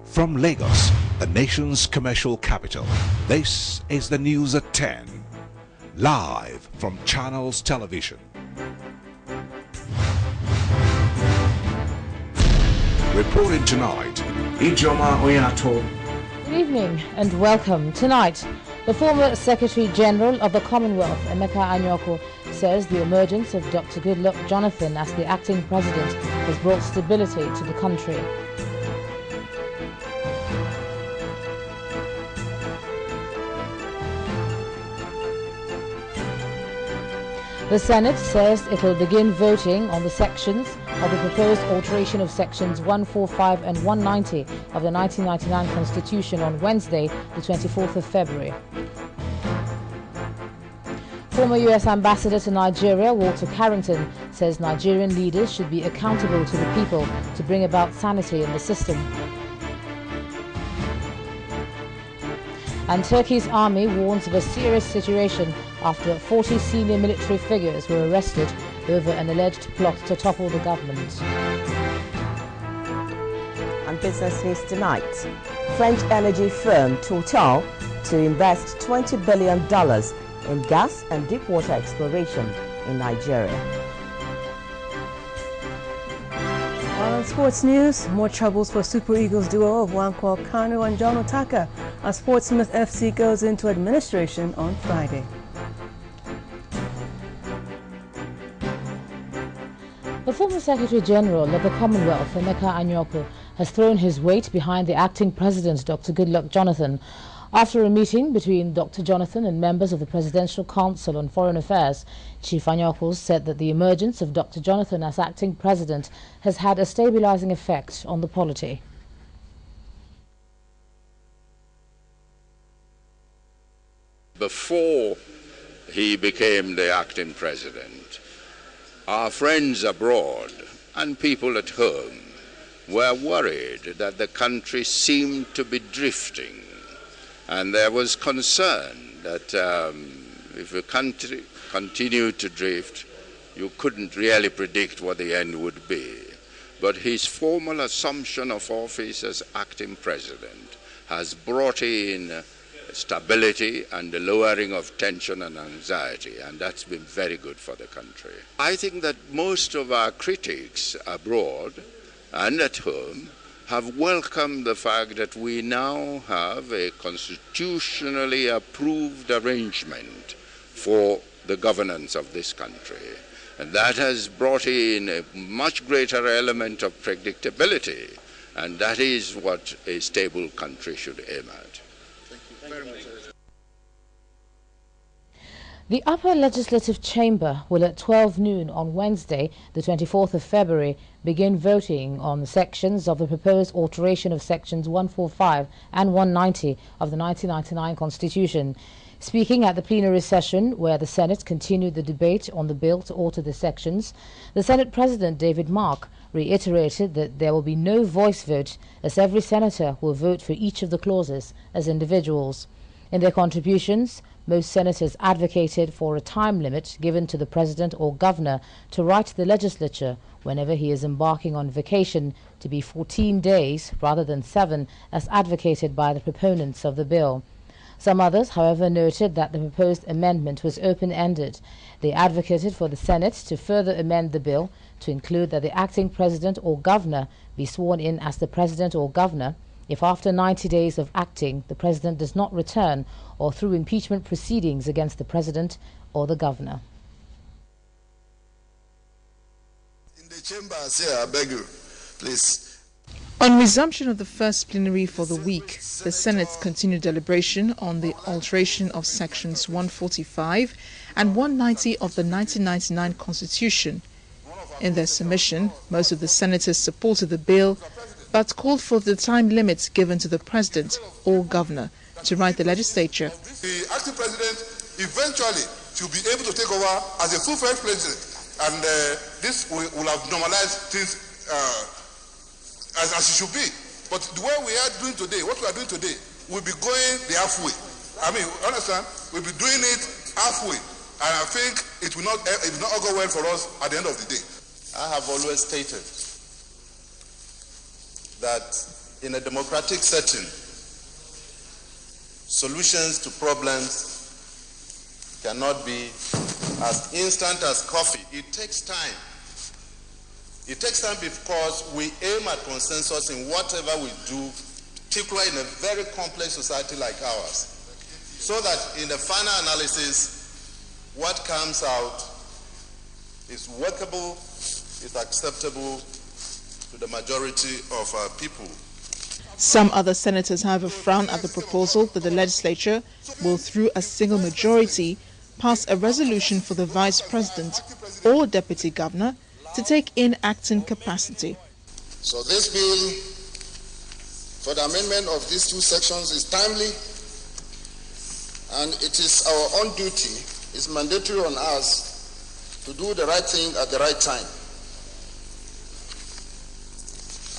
From Lagos, the nation's commercial capital, this is the news at 10, live from Channels Television. Reporting tonight, Ijoma Oyato. Good evening and welcome. Tonight, the former Secretary General of the Commonwealth, Emeka Anyoko, says the emergence of Dr. Goodluck Jonathan as the acting president has brought stability to the country. The Senate says it will begin voting on the sections of the proposed alteration of sections 145 and 190 of the 1999 Constitution on Wednesday, the 24th of February. Former U.S. Ambassador to Nigeria, Walter Carrington, says Nigerian leaders should be accountable to the people to bring about sanity in the system. And Turkey's army warns of a serious situation after 40 senior military figures were arrested over an alleged plot to topple the government. And business news tonight. French energy firm Total to invest $20 billion in gas and deepwater exploration in Nigeria. On sports news, more troubles for Super Eagles duo of Nwankwo Kanu and John Otaka as Portsmouth FC goes into administration on Friday. The former Secretary General of the Commonwealth, Emeka Anyoko, has thrown his weight behind the acting president, Dr. Goodluck Jonathan, after a meeting between Dr. Jonathan and members of the Presidential Council on Foreign Affairs. Chief Anyoko said that the emergence of Dr. Jonathan as acting president has had a stabilizing effect on the polity. Before he became the acting president, our friends abroad and people at home were worried that the country seemed to be drifting. And there was concern that if the country continued to drift, you couldn't really predict what the end would be. But his formal assumption of office as acting president has brought in stability and the lowering of tension and anxiety, and that's been very good for the country. I think that most of our critics abroad and at home have welcomed the fact that we now have a constitutionally approved arrangement for the governance of this country. And that has brought in a much greater element of predictability, and that is what a stable country should aim at. Thank you very much. The Upper Legislative Chamber will at 12 noon on Wednesday, the 24th of February, begin voting on the sections of the proposed alteration of sections 145 and 190 of the 1999 Constitution. Speaking at the plenary session where the Senate continued the debate on the bill to alter the sections, the Senate President David Mark reiterated that there will be no voice vote as every senator will vote for each of the clauses as individuals. In their contributions, most senators advocated for a time limit given to the president or governor to write to the legislature whenever he is embarking on vacation to be 14 days rather than 7 as advocated by the proponents of the bill. Some others, however, noted that the proposed amendment was open-ended. They advocated for the Senate to further amend the bill to include that the acting president or governor be sworn in as the president or governor if after 90 days of acting the president does not return or through impeachment proceedings against the president or the governor. In the chambers here, I beg you, please. On resumption of the first plenary for the week, the Senate's continued deliberation on the alteration of sections 145 and 190 of the 1999 Constitution. In their submission, most of the senators supported the bill, but called for the time limits given to the president or governor to write the legislature. The acting president eventually should be able to take over as a full-fledged president, and this will have normalized things as it should be. But the way we are doing today, what we are doing today, we'll be going the halfway. I mean, understand? We'll be doing it halfway, and I think it will not go well for us at the end of the day. I have always stated that in a democratic setting, solutions to problems cannot be as instant as coffee. It takes time. It takes time because we aim at consensus in whatever we do, particularly in a very complex society like ours, so that in the final analysis, what comes out is workable, is acceptable to the majority of our people. Some other senators, however, frown at the proposal that the legislature will, through a single majority, pass a resolution for the vice president or deputy governor to take in acting capacity. So this bill for the amendment of these two sections is timely, and it is our own duty, it's mandatory on us to do the right thing at the right time.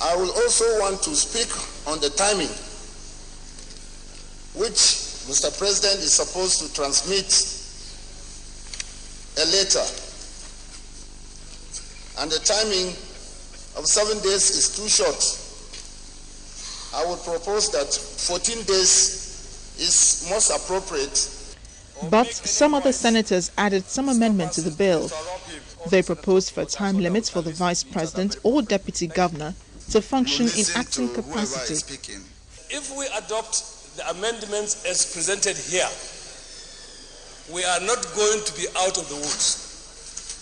I will also want to speak on the timing, which Mr. President is supposed to transmit a letter, and the timing of 7 days is too short. I would propose that 14 days is most appropriate. But some other senators added some amendment to the bill. They proposed for a time limit for the vice president or deputy governor to function in acting capacity. If we adopt the amendments as presented here, we are not going to be out of the woods.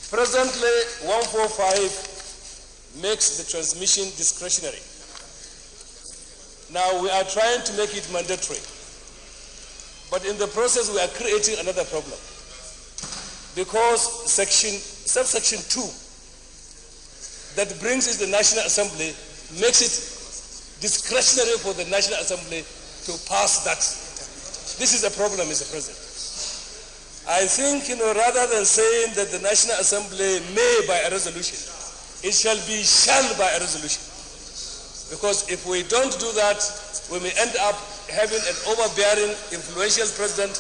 Presently, 145 makes the transmission discretionary. Now we are trying to make it mandatory. But in the process, we are creating another problem. Because subsection 2 that brings in the National Assembly makes it discretionary for the National Assembly to pass that. This is a problem, Mr. President. I think, rather than saying that the National Assembly may by a resolution, it shall be shall by a resolution. Because if we don't do that, we may end up having an overbearing, influential president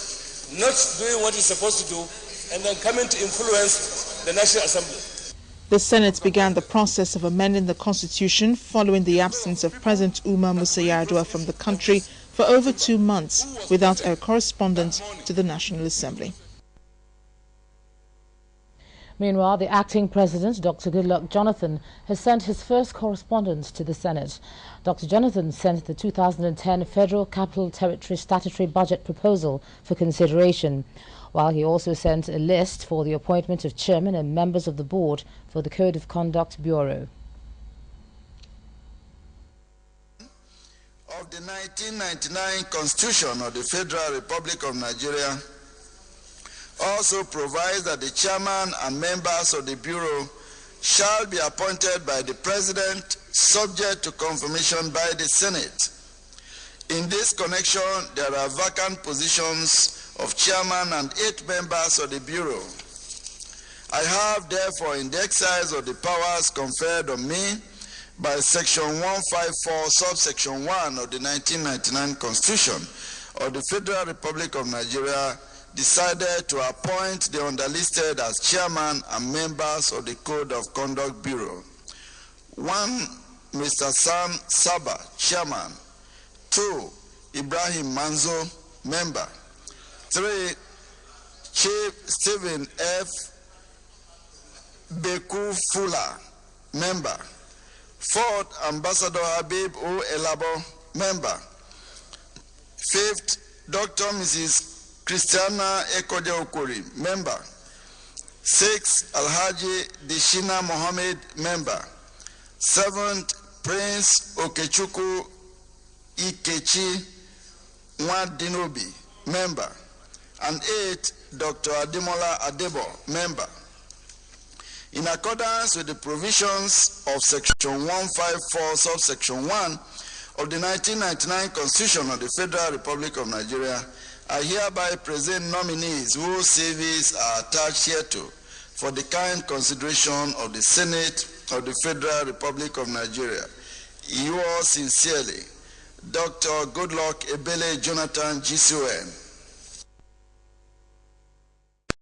not doing what he's supposed to do and then coming to influence the National Assembly. The Senate began the process of amending the Constitution following the absence of President Umar Musa Yar'Adua from the country for over 2 months without a correspondent to the National Assembly. Meanwhile, the acting president, Dr. Goodluck Jonathan, has sent his first correspondence to the Senate. Dr. Jonathan sent the 2010 Federal Capital Territory Statutory Budget proposal for consideration, while he also sent a list for the appointment of chairman and members of the board for the Code of Conduct Bureau. Of the 1999 Constitution of the Federal Republic of Nigeria also provides that the chairman and members of the Bureau shall be appointed by the President, subject to confirmation by the Senate. In this connection, there are vacant positions of chairman and 8 members of the Bureau. I have, therefore, in the exercise of the powers conferred on me by Section 154, subsection 1 of the 1999 Constitution of the Federal Republic of Nigeria, decided to appoint the underlisted as chairman and members of the Code of Conduct Bureau. 1, Mr. Sam Saba, chairman. 2, Ibrahim Manzo, member. 3, Chief Stephen F. Beku Fula, member. 4th, Ambassador Habib O. Elabo, member. 5th, Dr. Mrs. Christiana Ekode Okori, member. 6th, Alhaji Dishina Mohammed, member. 7th, Prince Okechukwu Ikechi Nwadinobi, member. And 8th, Dr. Ademola Adebo, member. In accordance with the provisions of Section 154, subsection 1 of the 1999 Constitution of the Federal Republic of Nigeria, I hereby present nominees whose CVs are attached hereto for the kind consideration of the Senate of the Federal Republic of Nigeria. Yours sincerely, Dr. Goodluck Ebele Jonathan GCON.